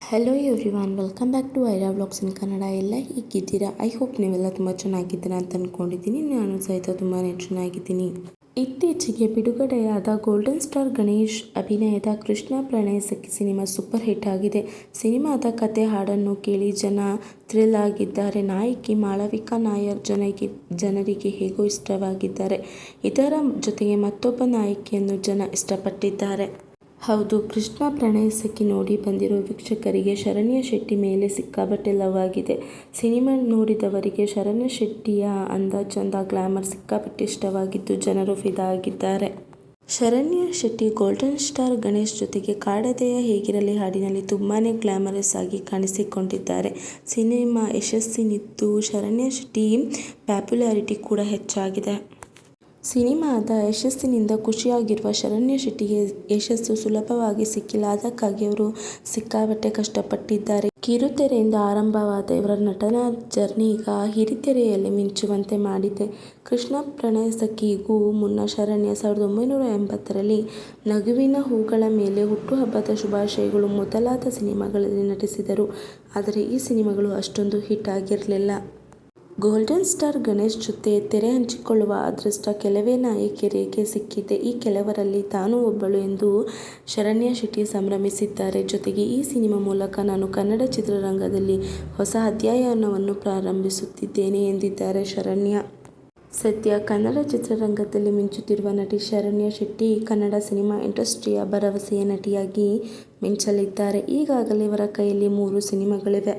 Hello everyone, welcome back to Aira vlogs in Kannada. ಎಲ್ಲ ಹೀಗಿದ್ದೀರಾ? I hope ನೀವೆಲ್ಲ ತುಂಬ ಚೆನ್ನಾಗಿದ್ದೀರಾ ಅಂತ ಅಂದ್ಕೊಂಡಿದ್ದೀನಿ. ನಾನು ಸಹಿತ ತುಂಬಾ ಚೆನ್ನಾಗಿದ್ದೀನಿ. ಇತ್ತೀಚೆಗೆ ಬಿಡುಗಡೆಯಾದ ಗೋಲ್ಡನ್ ಸ್ಟಾರ್ ಗಣೇಶ್ ಅಭಿನಯದ ಕೃಷ್ಣ ಪ್ರಣಯ ಸಖಿ ಸಿನಿಮಾ ಸೂಪರ್ ಹಿಟ್ ಆಗಿದೆ. ಸಿನಿಮಾದ ಕತೆ ಹಾಡನ್ನು ಕೇಳಿ ಜನ ಥ್ರಿಲ್ ಆಗಿದ್ದಾರೆ. ನಾಯಕಿ ಮಾಳವಿಕಾ ನಾಯರ್ ಜನರಿಗೆ ಹೇಗೋ ಇಷ್ಟವಾಗಿದ್ದಾರೆ. ಇದರ ಜೊತೆಗೆ ಮತ್ತೊಬ್ಬ ನಾಯಕಿಯನ್ನು ಜನ ಇಷ್ಟಪಟ್ಟಿದ್ದಾರೆ. ಹೌದು, ಕೃಷ್ಣ ಪ್ರಣಯ ಸಖಿ ನೋಡಿ ಬಂದಿರೋ ವೀಕ್ಷಕರಿಗೆ ಶರಣ್ಯ ಶೆಟ್ಟಿ ಮೇಲೆ ಸಿಕ್ಕಾಪಟ್ಟೆ ಲವ್ ಆಗಿದೆ. ಸಿನಿಮಾ ನೋಡಿದವರಿಗೆ ಶರಣ್ಯ ಶೆಟ್ಟಿಯ ಅಂದ ಚಂದ ಗ್ಲಾಮರ್ ಸಿಕ್ಕಾಪಟ್ಟೆ ಇಷ್ಟವಾಗಿದ್ದು ಜನರು ಫಿದಾ ಆಗಿದ್ದಾರೆ. ಶರಣ್ಯ ಶೆಟ್ಟಿ ಗೋಲ್ಡನ್ ಸ್ಟಾರ್ ಗಣೇಶ್ ಜೊತೆಗೆ ಕಾಡದೆಯ ಹೇಗಿರಲಿ ಹಾಡಿನಲ್ಲಿ ತುಂಬಾನೇ ಗ್ಲಾಮರಸ್ ಆಗಿ ಕಾಣಿಸಿಕೊಂಡಿದ್ದಾರೆ. ಸಿನಿಮಾ ಯಶಸ್ಸಿನಿದ್ದು ಶರಣ್ಯ ಶೆಟ್ಟಿ ಪಾಪ್ಯುಲಾರಿಟಿ ಕೂಡ ಹೆಚ್ಚಾಗಿದೆ. ಸಿನಿಮಾದ ಯಶಸ್ಸಿನಿಂದ ಖುಷಿಯಾಗಿರುವ ಶರಣ್ಯ ಶೆಟ್ಟಿಗೆ ಯಶಸ್ಸು ಸುಲಭವಾಗಿ ಸಿಕ್ಕಿಲ್ಲ. ಅದಕ್ಕಾಗಿ ಅವರು ಸಿಕ್ಕಾಪಟ್ಟೆ ಕಷ್ಟಪಟ್ಟಿದ್ದಾರೆ. ಕಿರುತೆರೆಯಿಂದ ಆರಂಭವಾದ ಇವರ ನಟನಾ ಜರ್ನಿ ಈಗ ಹಿರಿತೆರೆಯಲ್ಲಿ ಮಿಂಚುವಂತೆ ಮಾಡಿದೆ. ಕೃಷ್ಣ ಪ್ರಣಯ ಸಖಿಗೂ ಮುನ್ನ ಶರಣ್ಯ 1980ರಲ್ಲಿ ನಗುವಿನ ಹೂಗಳ ಮೇಲೆ, ಹುಟ್ಟುಹಬ್ಬದ ಶುಭಾಶಯಗಳು ಮೊದಲಾದ ಸಿನಿಮಾಗಳಲ್ಲಿ ನಟಿಸಿದರು. ಆದರೆ ಈ ಸಿನಿಮಾಗಳು ಅಷ್ಟೊಂದು ಹಿಟ್ ಆಗಿರಲಿಲ್ಲ. ಗೋಲ್ಡನ್ ಸ್ಟಾರ್ ಗಣೇಶ್ ಜೊತೆ ತೆರೆ ಹಂಚಿಕೊಳ್ಳುವ ಅದೃಷ್ಟ ಕೆಲವೇ ನಾಯಕಿಯರಿಗೆ ಸಿಕ್ಕಿದೆ. ಈ ಕೆಲವರಲ್ಲಿ ತಾನೂ ಒಬ್ಬಳು ಎಂದು ಶರಣ್ಯ ಶೆಟ್ಟಿ ಸಂಭ್ರಮಿಸಿದ್ದಾರೆ. ಜೊತೆಗೆ ಈ ಸಿನಿಮಾ ಮೂಲಕ ನಾನು ಕನ್ನಡ ಚಿತ್ರರಂಗದಲ್ಲಿ ಹೊಸ ಅಧ್ಯಾಯವನ್ನು ಪ್ರಾರಂಭಿಸುತ್ತಿದ್ದೇನೆ ಎಂದಿದ್ದಾರೆ ಶರಣ್ಯ. ಸದ್ಯ ಕನ್ನಡ ಚಿತ್ರರಂಗದಲ್ಲಿ ಮಿಂಚುತ್ತಿರುವ ನಟಿ ಶರಣ್ಯ ಶೆಟ್ಟಿ ಕನ್ನಡ ಸಿನಿಮಾ ಇಂಡಸ್ಟ್ರಿಯ ಭರವಸೆಯ ನಟಿಯಾಗಿ ಮಿಂಚಲಿದ್ದಾರೆ. ಈಗಾಗಲೇ ಇವರ ಕೈಯಲ್ಲಿ 3 ಸಿನಿಮಾಗಳಿವೆ.